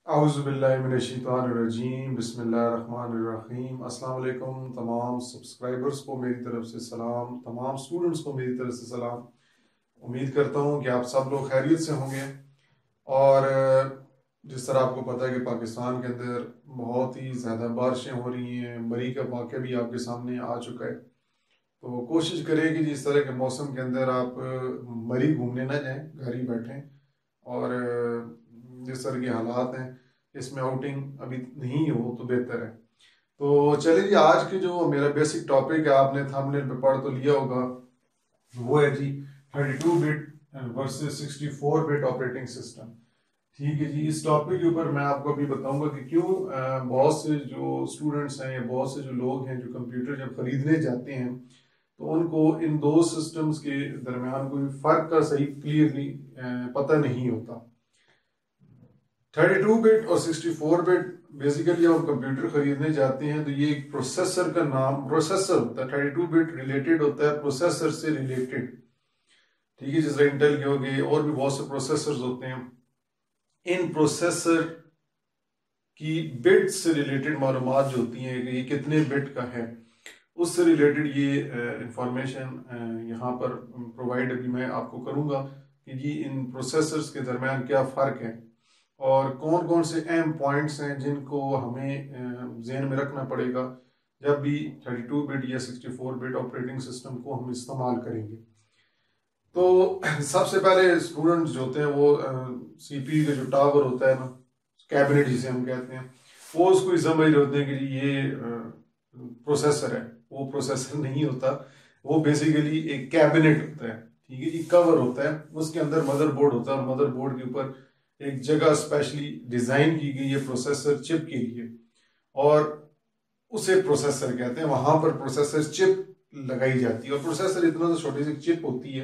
औज़ुबिल्लाहिमिनश्शैतानिर्रजीम बिस्मिल्लाहिर्रहमानिर्रहीम। अस्सलाम वालेकुम। तमाम सब्सक्राइबर्स को मेरी तरफ से सलाम, तमाम स्टूडेंट्स को मेरी तरफ से सलाम। उम्मीद करता हूँ कि आप सब लोग खैरियत से होंगे। और जिस तरह आपको पता है कि पाकिस्तान के अंदर बहुत ही ज़्यादा बारिशें हो रही हैं, मरी का वाक़या भी आपके सामने आ चुका है। तो कोशिश करें कि जिस तरह के मौसम के अंदर आप मरी घूमने ना जाएं, घर ही बैठें। और जिस तरह के हालात हैं इसमें आउटिंग अभी नहीं हो तो बेहतर है। तो चलिए जी, आज के जो मेरा बेसिक टॉपिक है, आपने थंबनेल पे पढ़ तो लिया होगा, वो है जी 32 bit versus 64 bit operating system. ठीक है जी, इस टॉपिक के ऊपर मैं आपको अभी बताऊंगा कि क्यों बहुत से जो स्टूडेंट्स हैं या बहुत से जो लोग हैं जो कंप्यूटर जब खरीदने जाते हैं तो उनको इन दो सिस्टम्स के दरमियान कोई फर्क का सही क्लियरली पता नहीं होता। 32 बिट और 64 बिट बेसिकली जब हम कंप्यूटर खरीदने जाते हैं तो ये एक प्रोसेसर का नाम प्रोसेसर होता है। 32 बिट रिलेटेड होता है प्रोसेसर से रिलेटेड। ठीक है, जैसे इंटेल के हो गए और भी बहुत से प्रोसेसर्स होते हैं। इन प्रोसेसर की बिट से रिलेटेड मालूमात जो होती हैं कि ये कितने बिट का है, उससे रिलेटेड ये इंफॉर्मेशन यहाँ पर प्रोवाइड अभी मैं आपको करूँगा कि जी इन प्रोसेसर्स के दरमियान क्या फ़र्क है और कौन कौन से अहम पॉइंट्स हैं जिनको हमें जहन में रखना पड़ेगा जब भी 32 बिट या 64 बिट ऑपरेटिंग सिस्टम को हम इस्तेमाल करेंगे। तो सबसे पहले स्टूडेंट्स जो होते हैं वो सीपीयू का जो टावर होता है ना, कैबिनेट जिसे हम कहते हैं, वो उसको समझ रहे होते हैं कि जी ये प्रोसेसर है। वो प्रोसेसर नहीं होता, वो बेसिकली एक कैबिनेट होता है। ठीक है जी, कवर होता है, उसके अंदर मदरबोर्ड होता है और मदरबोर्ड के ऊपर एक जगह स्पेशली डिजाइन की गई है प्रोसेसर चिप के लिए और उसे प्रोसेसर कहते हैं। वहां पर प्रोसेसर चिप लगाई जाती है और प्रोसेसर इतना तो छोटी सी चिप होती है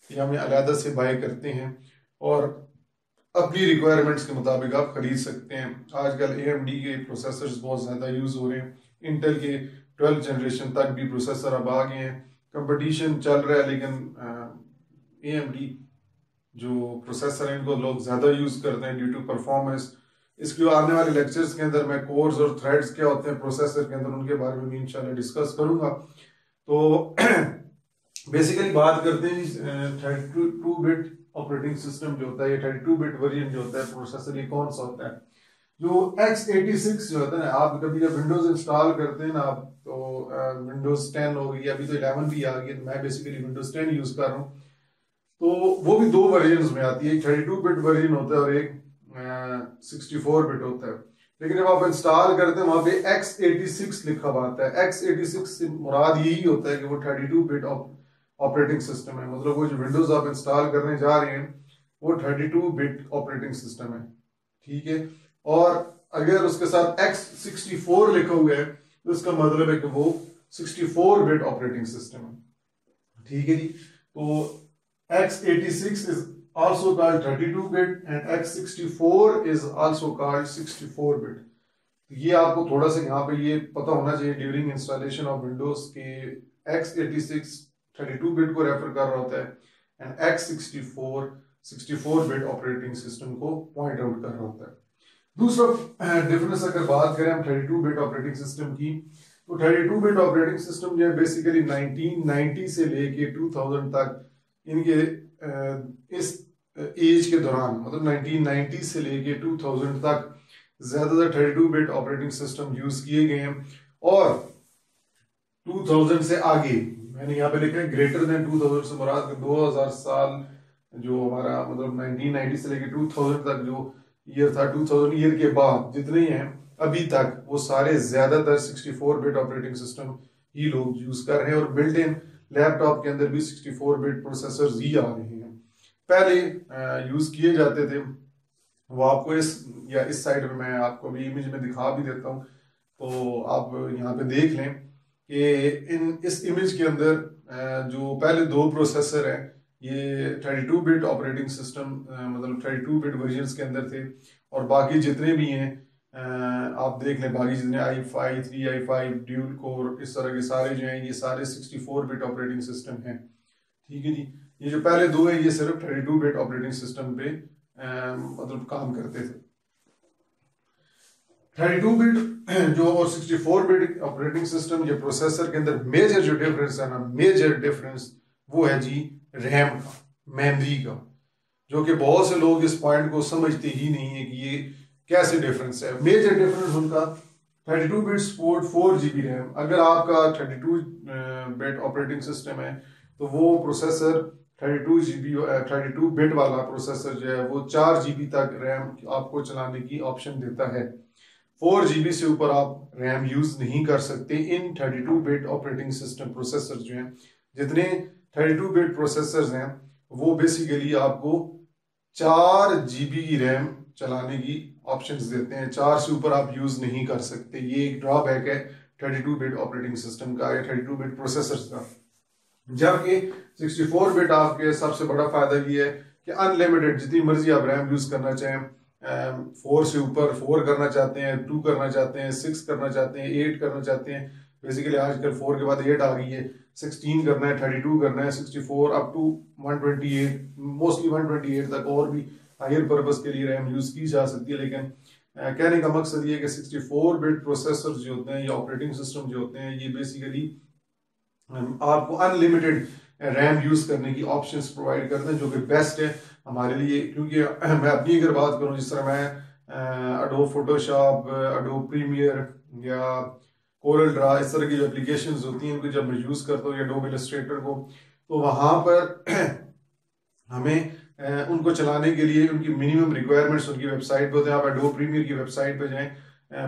कि हम अलहदा से बाय करते हैं और अपनी रिक्वायरमेंट्स के मुताबिक आप खरीद सकते हैं। आजकल AMD के प्रोसेसर्स बहुत ज़्यादा यूज़ हो रहे हैं। इंटेल के 12th जनरेशन तक भी प्रोसेसर अब आ गए हैं। कंपटीशन चल रहा है, लेकिन AMD जो प्रोसेसर है इनको लोग ज़्यादा यूज़ करते हैं ड्यू टू परफॉर्मेंस। इसके आने वाले लेक्चर्स के अंदर मैं कोर्स और थ्रेड्स क्या होते हैं प्रोसेसर के अंदर, उनके बारे में भी इंशाल्लाह डिस्कस करूंगा। तो बेसिकली बात करते हैं 32 बिट ऑपरेटिंग सिस्टम जो होता है, ये 32 बिट वर्जन जो होता है प्रोसेसर, ये कौन सा होता है? जो x86 जो होता है ना, आप कभी जब विंडोज इंस्टॉल करते हैं ना आप, तो विंडोज 10 हो गई, अभी तो 11 भी आ गई है, तो मैं बेसिकली विंडोज 10 यूज कर रहा हूँ। तो वो भी दो वर्जन में आती है, एक 32 बिट वर्जन होता है और एक 64 बिट होता है। लेकिन जब आप इंस्टॉल करते हैं वहां पे x86 लिखा हुआ आता है। x86 से मुराद यही होता है कि वो 32 बिट ऑपरेटिंग सिस्टम है। मतलब वो जो विंडोज आप इंस्टॉल करने जा रहे हैं वो 32 बिट ऑपरेटिंग सिस्टम है। ठीक है, और अगर उसके साथ x64 लिखा हुआ है तो इसका मतलब है कि वो 64 बिट ऑपरेटिंग सिस्टम है। ठीक है जी, तो x86 is also called 32 bit and x64 is also called 64 bit। ये आपको थोड़ा सा यहाँ पे ये पता होना चाहिए ड्यूरिंग इंस्टॉलेशन ऑफ विंडोज के x86 32 बिट को रेफर कर रहा होता है and x64 64 bit operating system को पॉइंट आउट कर रहा होता है। दूसरा डिफरेंस अगर बात करें हम 32 बिट ऑपरेटिंग सिस्टम की, तो 32 बिट ऑपरेटिंग सिस्टम जो है बेसिकली 1990 से लेके 2000 तक, इनके इस एज के दौरान, मतलब 1990 से लेके 2000 तक ज्यादातर 32 बिट ऑपरेटिंग सिस्टम यूज किए गए हैं। और 2000 से आगे मैंने यहाँ पे लिखा है ग्रेटर देन 2000 से मुराद 2000 साल जो हमारा मतलब 1990 से लेके 2000 तक जो ईयर था, 2000 ईयर के बाद जितने हैं अभी तक, वो सारे ज्यादातर 64 बिट ऑपरेटिंग सिस्टम ही लोग यूज कर रहे हैं और बिल्ट इन लैपटॉप के अंदर भी 64 बिट प्रोसेसर ही आ रहे हैं। पहले यूज किए जाते थे, वो आपको इस साइड में मैं आपको भी इमेज में दिखा भी देता हूँ, तो आप यहाँ पे देख लें कि इस इमेज के अंदर जो पहले दो प्रोसेसर हैं ये 32 बिट ऑपरेटिंग सिस्टम मतलब 32 बिट वर्जन के अंदर थे। और बाकी जितने भी हैं आप देख लें, बाकी जितने i5 3i5 ड्यूल कोर इस तरह के सारे जो हैं ये सारे 64 बिट ऑपरेटिंग सिस्टम हैं। ठीक है जी, ये जो पहले दो है ये सिर्फ 32 बिट ऑपरेटिंग सिस्टम पे मतलब काम करते थे। 32 बिट जो और 64 बिट ऑपरेटिंग सिस्टम ये प्रोसेसर के अंदर मेजर जो डिफरेंस है ना, मेजर डिफरेंस वो है जी रैम का, मेमोरी का, जो कि बहुत से लोग इस पॉइंट को समझते ही नहीं है कि ये कैसे डिफरेंस है। मेजर डिफरेंस उनका 32 बिट सपोर्ट 4 GB रैम। अगर आपका 32 बिट ऑपरेटिंग सिस्टम है तो वो प्रोसेसर 32 बिट वाला प्रोसेसर जो है वो 4 GB तक रैम आपको चलाने की ऑप्शन देता है। 4 GB से ऊपर आप रैम यूज नहीं कर सकते इन 32 बिट ऑपरेटिंग सिस्टम प्रोसेसर जो हैं। जितने 32 बिट प्रोसेसर्स हैं वो बेसिकली आपको 4 GB की रैम चलाने की ऑप्शंस देते हैं, 4 से ऊपर आप यूज नहीं कर सकते। ये एक ड्रॉबैक है 32 बिट ऑपरेटिंग सिस्टम का या 32 बिट प्रोसेसर्स का। जबकि 64 बिट आपके सबसे बड़ा फायदा ये है कि अनलिमिटेड जितनी मर्जी आप रैम यूज करना चाहें, 4 से ऊपर 4 करना चाहते हैं, 2 करना चाहते हैं, 6 करना चाहते हैं, 8 करना चाहते हैं। बेसिकली आजकल 4 के बाद 8 आ गई है, 16 करना है, 32 करना है, 64 अप टू 128, मोस्टली 128 तक और भी हायर पर्पस के लिए रैम यूज की जा सकती है। लेकिन कहने का मकसद ये है कि 64 बिट प्रोसेसर जो होते हैं या ऑपरेटिंग सिस्टम जो होते हैं ये बेसिकली आपको अनलिमिटेड रैम यूज करने की ऑप्शंस प्रोवाइड करते हैं, जो कि बेस्ट है हमारे लिए। क्योंकि मैं अपनी अगर बात करूं, जिस तरह मैं अडोब फोटोशॉप, अडोब प्रीमियर या कोरल ड्रा, इस तरह की जो एप्लीकेशंस होती हैं उनको जब मैं यूज करता हूँ या अडोब इलस्ट्रेटर को, तो वहां पर हमें उनको चलाने के लिए उनकी मिनिमम रिक्वायरमेंट्स उनकी वेबसाइट पे होते हैं। आप एडोब प्रीमियर की वेबसाइट पे जाएं,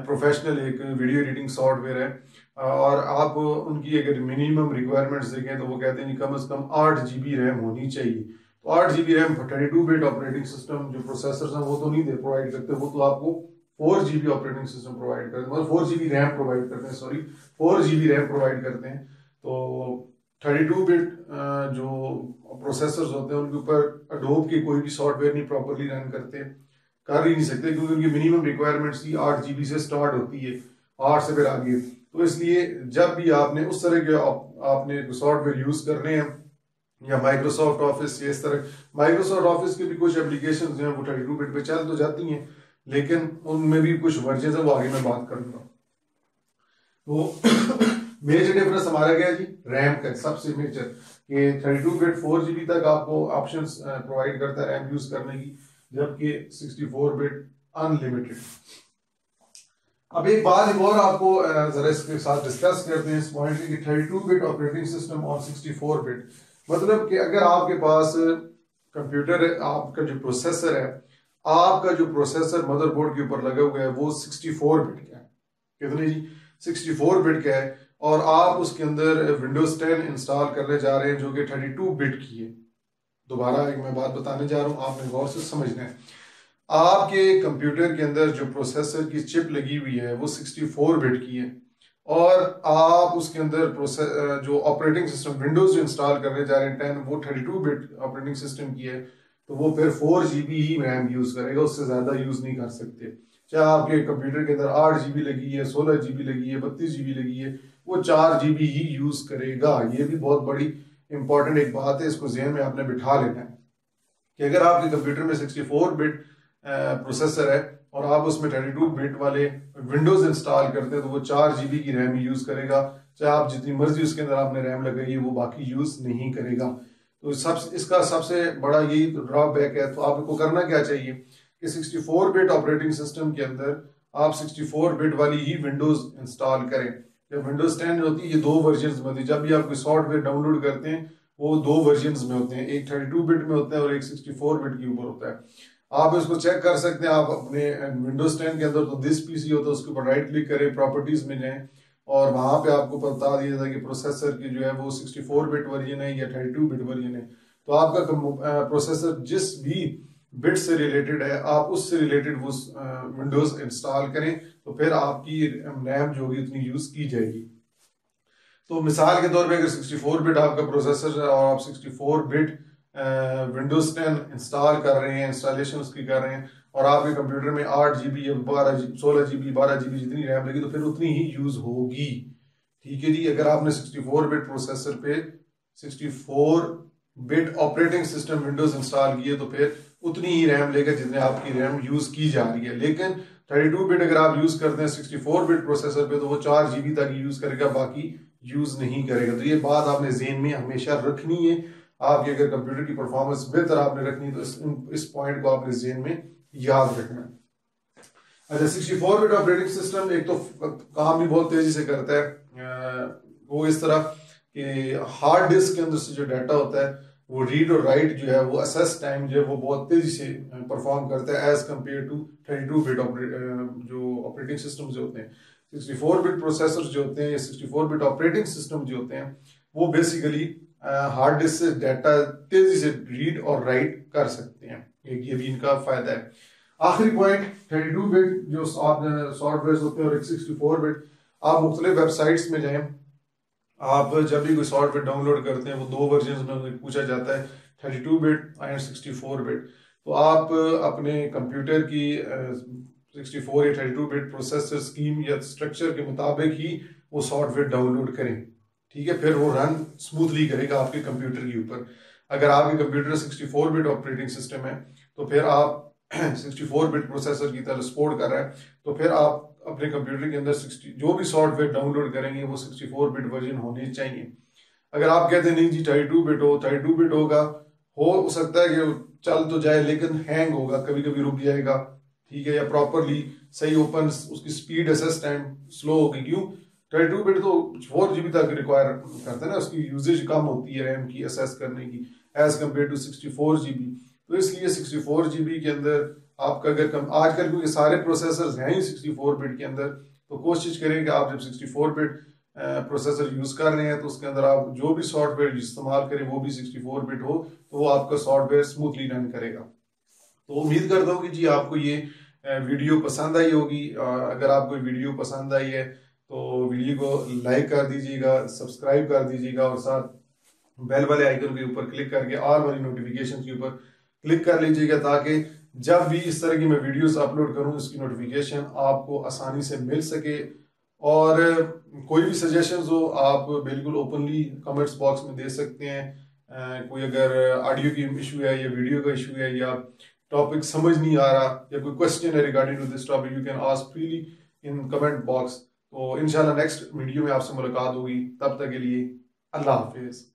प्रोफेशनल एक वीडियो एडिटिंग सॉफ्टवेयर है, और आप उनकी अगर मिनिमम रिक्वायरमेंट्स देखें तो वो कहते हैं कम से कम 8 GB रैम होनी चाहिए। तो 8 GB RAM 32 bit operating system जो प्रोसेसर्स हैं वो तो नहीं प्रोवाइड करते, वो तो आपको 4 GB ऑपरेटिंग सिस्टम प्रोवाइड करते हैं, मतलब 4 GB रैम प्रोवाइड करते हैं, सॉरी 4 GB रैम प्रोवाइड करते हैं। तो 32 बिट जो प्रोसेसर्स होते हैं उनके ऊपर अडोब के कोई भी सॉफ्टवेयर नहीं प्रॉपरली रन करते, कर ही नहीं सकते, क्योंकि उनकी मिनिमम रिक्वायरमेंट्स ही 8 GB से स्टार्ट होती है, 8 से फिर आगे। तो इसलिए जब भी आपने उस तरह के आपने सॉफ्टवेयर यूज करने हैं या माइक्रोसॉफ्ट ऑफिस, इस तरह माइक्रोसॉफ्ट ऑफिस की भी कुछ एप्लीकेशंस हैं वो 32 बिट पे चल तो जाती हैं, लेकिन उनमें भी कुछ वर्जन है, वो आगे मैं बात करूंगा। तो मेजर डिफरेंस हमारा क्या है जी, रैम का सबसे मेजर, कि 32 बिट 4 GB तक आपको ऑप्शंस प्रोवाइड करता है रैम यूज करने की, जबकि 64 बिट अनलिमिटेड। अब एक बात और आपको जरा इसके साथ डिस्कस करते हैं इस पॉइंट की 32 बिट ऑपरेटिंग सिस्टम और 64 बिट, मतलब कि अगर आपके पास कंप्यूटर है, आपका जो प्रोसेसर है, आपका जो प्रोसेसर मदरबोर्ड के ऊपर लगा हुआ है वो 64 बिट का है, कितने जी 64 बिट का है, और आप उसके अंदर विंडोज 10 इंस्टॉल करने जा रहे हैं जो कि 32 बिट की है। दोबारा एक मैं बात बताने जा रहा हूं, आपने गौर से समझना है। आपके कंप्यूटर के अंदर जो प्रोसेसर की चिप लगी हुई है वो 64 बिट की है, और आप उसके अंदर जो ऑपरेटिंग सिस्टम विंडोज इंस्टॉल करने जा रहे हैं 10, वो 32 बिट ऑपरेटिंग सिस्टम की है, तो वो फिर 4 GB ही रैम यूज करेगा, उससे ज्यादा यूज नहीं कर सकते। चाहे आपके कंप्यूटर के अंदर 8 GB लगी है, 16 GB लगी है, 32 GB लगी है, वो 4 GB ही यूज करेगा। ये भी बहुत बड़ी इंपॉर्टेंट एक बात है, इसको ज़हन में आपने बिठा लेना है कि अगर आपके कंप्यूटर में 64 बिट प्रोसेसर है और आप उसमें 32 बिट वाले विंडोज इंस्टॉल करते हैं तो वो 4 GB की रैम यूज करेगा, चाहे आप जितनी मर्जी उसके अंदर आपने रैम लगाई है वो बाकी यूज नहीं करेगा। तो इसका सबसे बड़ा यही ड्रॉबैक है। तो आपको करना क्या चाहिए कि 64 बिट ऑपरेटिंग सिस्टम के अंदर आप 64 बिट वाली ही विंडोज इंस्टॉल करें। जब विंडोज 10 होती है ये 2 वर्जन में होती है, जब भी आप कोई सॉफ्टवेयर डाउनलोड करते हैं वो 2 वर्जन में होते हैं, एक 32 बिट में होता है और एक 64 बिट के ऊपर होता है। आप इसको चेक कर सकते हैं, आप अपने विंडोज 10 के अंदर तो दिस पीसी होता है, उसके ऊपर राइट क्लिक करें, प्रॉपर्टीज में जाएं और वहां पे आपको बता दिया जाए कि प्रोसेसर की जो है वो 64 बिट वर्जन है या 32 बिट वर्जन है। तो आपका प्रोसेसर जिस भी बिट से रिलेटेड है आप उससे रिलेटेड वो विंडोज इंस्टॉल करें, तो फिर आपकी रैम जो होगी उतनी यूज की जाएगी। तो मिसाल के तौर पे अगर 64 बिट आपका प्रोसेसर है और आप 64 बिट विंडोज 10 इंस्टॉल कर रहे हैं, इंस्टॉलेशन उसकी कर रहे हैं, और आपके कंप्यूटर में 8 GB या 16 GB 12 GB जितनी रैम लगी तो फिर उतनी ही यूज होगी। ठीक है जी, अगर आपने 64 बिट प्रोसेसर पे 64 bit operating system Windows install किए तो फिर उतनी ही रैम लेगा जितने आपकी रैम यूज की जा रही है। लेकिन 32 बिट अगर आप यूज करते हैं 64 बिट प्रोसेसर पे तो वो 4 GB तक यूज करेगा, बाकी यूज नहीं करेगा। तो ये बात आपने ज़हन में हमेशा रखनी है। आपके अगर कंप्यूटर की परफॉर्मेंस बेहतर आपने रखनी है तो इस पॉइंट को आपने ज़हन में याद रखना। अच्छा, 64 बिट ऑपरेटिंग सिस्टम एक तो काम भी बहुत तेजी से करता है। वो इस तरह कि हार्ड डिस्क के अंदर से जो डाटा होता है वो रीड और राइट जो है वो असेस टाइम जो है वो बहुत तेजी से परफॉर्म करता है एज कम्पेयर टू 32 बिट जो ऑपरेटिंग सिस्टम जो होते हैं। 64 बिट प्रोसेसर जो होते हैं या 64 बिट ऑपरेटिंग सिस्टम जो होते हैं वो बेसिकली हार्ड डिस्क से डाटा तेजी से रीड और राइट कर सकते हैं। ये भी इनका फायदा है। आखिरी पॉइंट, 32 बिट जो सॉफ्टवेयर होते हैं और 64 बिट, आप मुख्तलिफ वेबसाइट्स में जाएं, आप जब भी कोई सॉफ्टवेयर डाउनलोड करते हैं वो 2 वर्जन में पूछा जाता है, 32 बिट एंड 64 बिट। तो आप अपने कंप्यूटर की 64 या 32 बिट प्रोसेसर स्कीम या स्ट्रक्चर के मुताबिक ही वो सॉफ्टवेयर डाउनलोड करें, ठीक है। फिर वो रन स्मूथली करेगा आपके कंप्यूटर के ऊपर। अगर आपके कंप्यूटर 64 बिट ऑपरेटिंग सिस्टम है तो फिर आप 64 बिट प्रोसेसर की तरह सपोर्ट कर रहा है, तो फिर आप अपने कंप्यूटर के अंदर 60 जो भी सॉफ्टवेयर डाउनलोड करेंगे वो 64 बिट वर्जन होने चाहिए। अगर आप कहते हैं नहीं जी 32 बिट हो, 32 बिट होगा, हो सकता है कि चल तो जाए लेकिन हैंग होगा, कभी कभी रुक जाएगा, ठीक है, या प्रॉपरली सही ओपन उसकी स्पीड एसेस टाइम स्लो होगी। क्यों? 32 बिट तो 4 GB तक रिक्वायर करता है ना, उसकी यूजेज कम होती है रैम की एसेस करने की एज कम्पेयर टू 64 GB। तो इसलिए 64 GB के अंदर आपका अगर आजकल क्योंकि सारे प्रोसेसर्स हैं ही 64 बिट के अंदर, तो कोशिश करें कि आप जब 64 बिट प्रोसेसर यूज कर रहे हैं तो उसके अंदर आप जो भी सॉफ्टवेयर इस्तेमाल करें वो भी 64 बिट हो, तो वो आपका सॉफ्टवेयर स्मूथली रन करेगा। तो उम्मीद करता हूँ कि जी आपको ये वीडियो पसंद आई होगी। अगर आपको वीडियो पसंद आई है तो वीडियो को लाइक कर दीजिएगा, सब्सक्राइब कर दीजिएगा और साथ बेल वाले आइकन के ऊपर क्लिक करके ऑल वाली नोटिफिकेशन के ऊपर क्लिक कर लीजिएगा, ताकि जब भी इस तरह की मैं वीडियोस अपलोड करूं इसकी नोटिफिकेशन आपको आसानी से मिल सके। और कोई भी सजेशंस हो आप बिल्कुल ओपनली कमेंट्स बॉक्स में दे सकते हैं। कोई अगर ऑडियो की इशू है या वीडियो का इशू है या टॉपिक समझ नहीं आ रहा या कोई क्वेश्चन है regarding to this topic, you can ask freely in comment box. तो इंशाल्लाह नेक्स्ट वीडियो में आपसे मुलाकात होगी, तब तक के लिए अल्लाह हाफिज।